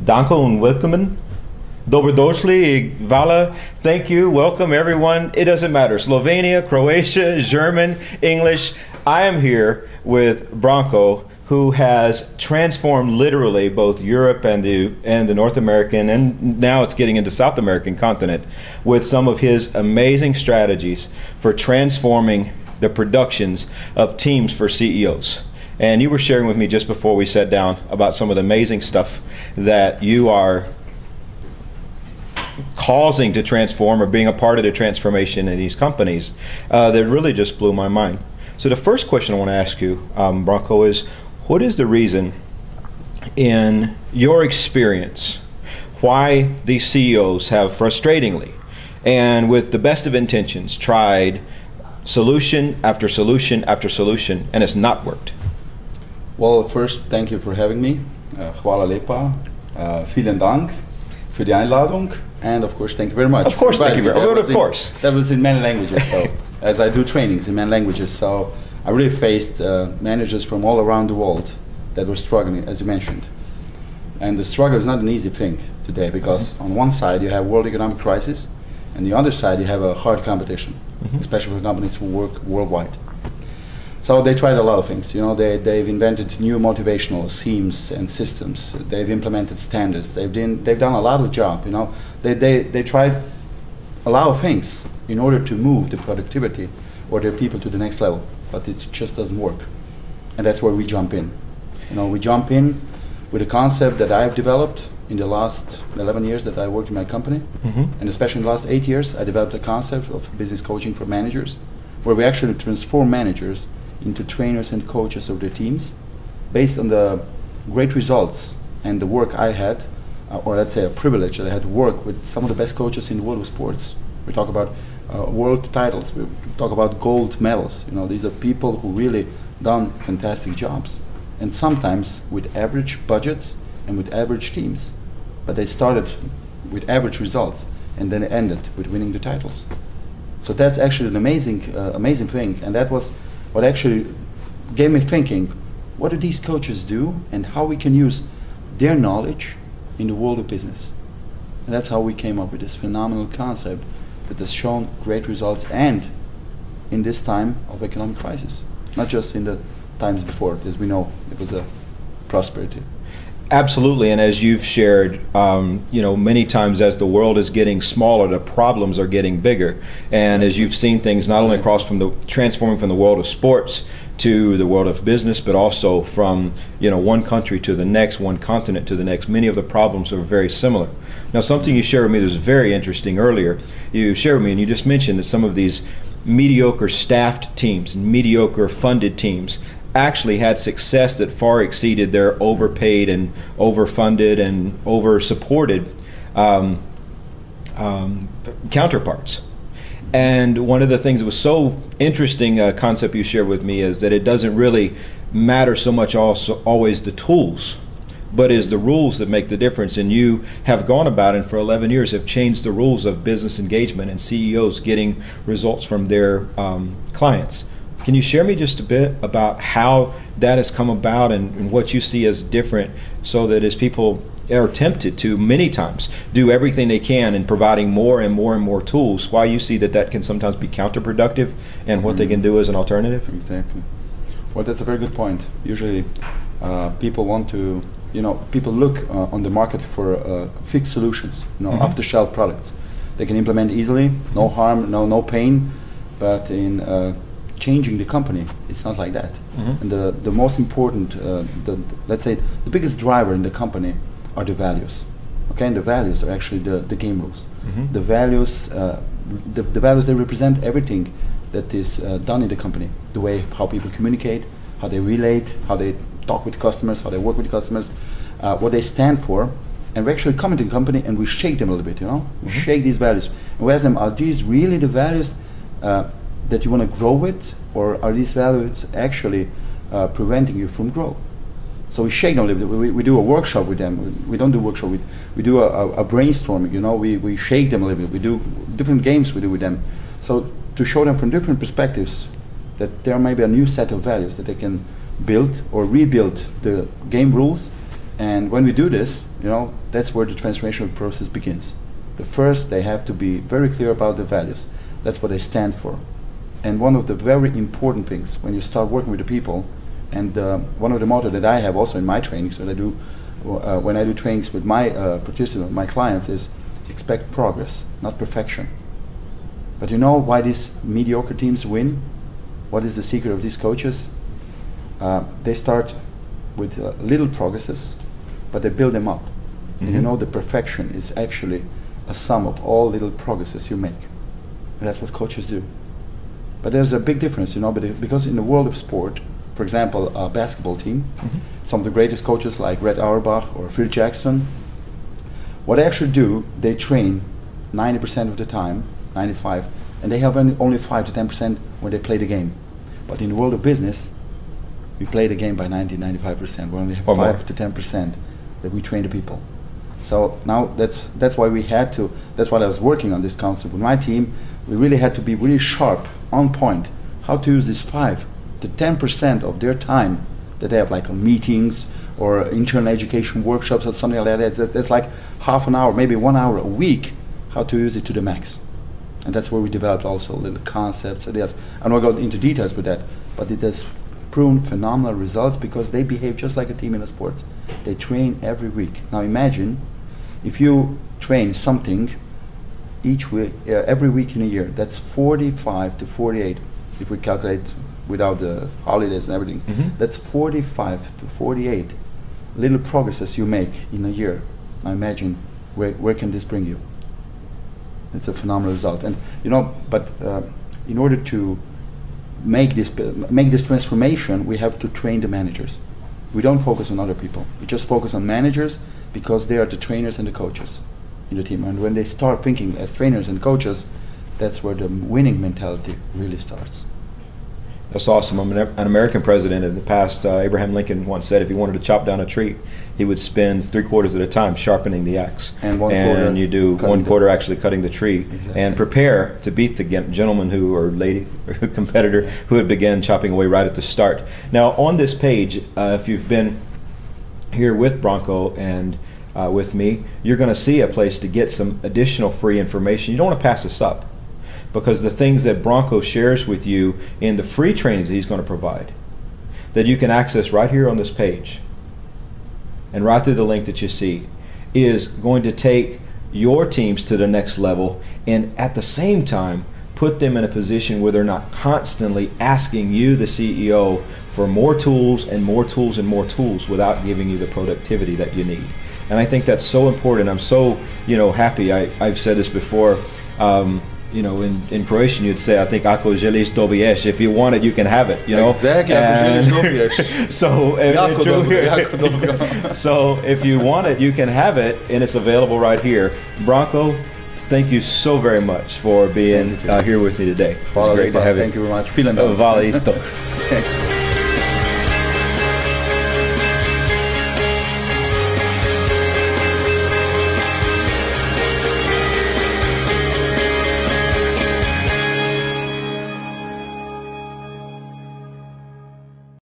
Danke und willkommen. Dobrodošli, Vala. Thank you, welcome everyone. It doesn't matter. Slovenia, Croatia, German, English. I am here with Branko, who has transformed literally both Europe and the North American, and now it's getting into South American continent, with some of his amazing strategies for transforming the productions of teams for CEOs. And you were sharing with me just before we sat down about some of the amazing stuff that you are causing to transform or being a part of the transformation in these companies that really just blew my mind. So the first question I want to ask you, Branko, is what is the reason in your experience why these CEOs have frustratingly and with the best of intentions tried solution after solution after solution and it's not worked? Well, first, thank you for having me. Hvala lepa. Vielen Dank für die Einladung. And of course, thank you very much. Of course, thank you very much. Of course. That was in many languages, so as I do trainings in many languages, so I really faced managers from all around the world that were struggling, as you mentioned. And the struggle is not an easy thing today because on one side you have world economic crisis, and the other side you have a hard competition, especially for companies who work worldwide. So they tried a lot of things. You know, they've invented new motivational schemes and systems. They've implemented standards. They've done a lot of job. You know, they tried a lot of things in order to move the productivity or their people to the next level, but it just doesn't work. And that's where we jump in. You know, we jump in with a concept that I've developed in the last 11 years that I work in my company, and especially in the last 8 years, I developed a concept of business coaching for managers, where we actually transform managers into trainers and coaches of their teams based on the great results and the work I had, or let's say a privilege that I had to work with some of the best coaches in the world of sports. We talk about world titles, we talk about gold medals. You know, these are people who really done fantastic jobs, and sometimes with average budgets and with average teams, but they started with average results and then ended with winning the titles. So that's actually an amazing thing, and that was what actually gave me thinking, what do these coaches do and how we can use their knowledge in the world of business. And that's how we came up with this phenomenal concept that has shown great results, and in this time of economic crisis, not just in the times before. As we know, it was a prosperity. Absolutely, and as you've shared, you know, many times as the world is getting smaller, the problems are getting bigger. And as you've seen things not only across from transforming from the world of sports to the world of business, but also from, you know, one country to the next, one continent to the next, many of the problems are very similar. Now, something you shared with me that was very interesting earlier, you shared with me and you just mentioned that some of these mediocre staffed teams and mediocre funded teams actually had success that far exceeded their overpaid and overfunded and over-supported counterparts. And one of the things that was so interesting concept you shared with me is that it doesn't really matter so much always the tools, but is the rules that make the difference. And you have gone about and for 11 years have changed the rules of business engagement and CEOs getting results from their clients. Can you share me just a bit about how that has come about and what you see as different, so that as people are tempted to many times do everything they can in providing more and more and more tools, why you see that that can sometimes be counterproductive and what they can do as an alternative? Exactly. Well, that's a very good point. Usually people want to, you know, people look on the market for fixed solutions, you know, off-the-shelf products. They can implement easily, no harm, no pain, but in changing the company, it's not like that. And the most important, let's say, the biggest driver in the company are the values. Okay, and the values are actually the game rules. The values, the values, they represent everything that is done in the company. The way how people communicate, how they relate, how they talk with customers, how they work with customers, what they stand for. And we actually come into the company and we shake them a little bit, you know? We shake these values. And we ask them, are these really the values that you want to grow with, or are these values actually preventing you from growth? So we shake them a little bit. We do a workshop with them. We don't do workshop we do a brainstorming. You know, we shake them a little bit. We do different games we do with them, so to show them from different perspectives that there may be a new set of values that they can build or rebuild the game rules And when we do this, that's where the transformational process begins. The first, they have to be very clear about the values. That's what they stand for. And one of the very important things when you start working with the people, and one of the mottos that I have also in my trainings when I do trainings with my participants, my clients, is expect progress, not perfection. But you know why these mediocre teams win? What is the secret of these coaches? They start with little progresses, but they build them up. Mm-hmm. And the perfection is actually a sum of all little progresses you make. And that's what coaches do. But there's a big difference, because in the world of sport, for example, a basketball team, mm-hmm. some of the greatest coaches like Red Auerbach or Phil Jackson, what they actually do, they train 90% of the time, 95%, and they have only 5 to 10% when they play the game. But in the world of business, we play the game by 90-95%. We only have 5 to 10% that we train the people. So now that's why we had to. That's why I was working on this concept with my team. We really had to be really sharp, on point, how to use this 5 to 10% of their time that they have, like on meetings or internal education workshops or something like that. That's like half an hour, maybe 1 hour a week, how to use it to the max. And that's where we developed also little concepts. I'm not going into details with that, but it has proven phenomenal results because they behave just like a team in the sports. They train every week. Now imagine if you train something each week, every week in a year, that's 45 to 48, if we calculate without the holidays and everything. Mm-hmm. That's 45 to 48 little progresses you make in a year. Now imagine where can this bring you? It's a phenomenal result. And but in order to make this transformation, we have to train the managers. We don't focus on other people. We just focus on managers because they are the trainers and the coaches in the team. And when they start thinking as trainers and coaches, that's where the winning mentality really starts. That's awesome. An American president in the past, Abraham Lincoln, once said if he wanted to chop down a tree, he would spend 3/4 of the time sharpening the axe. And you do 1/4 actually cutting the tree. Exactly. And prepare to beat the gentleman or lady or competitor who had begun chopping away right at the start. Now on this page, if you've been here with Branko and with me, you're going to see a place to get some additional free information. You don't want to pass this up, because the things that Branko shares with you in the free trainings that he's going to provide, that you can access right here on this page and right through the link that you see, is going to take your teams to the next level, and at the same time put them in a position where they're not constantly asking you, the CEO, for more tools and more tools and more tools without giving you the productivity that you need. And I think that's so important. I'm so happy. I've said this before. In Croatian you'd say, I think ako želiš dobiješ. If you want it, you can have it. Exactly. Ako želiš dobiješ. So if you want it, you can have it, and it's available right here. Branko, thank you so very much for being here with me today. It's great to have you. Thank you very much. Hvala isto. Thanks.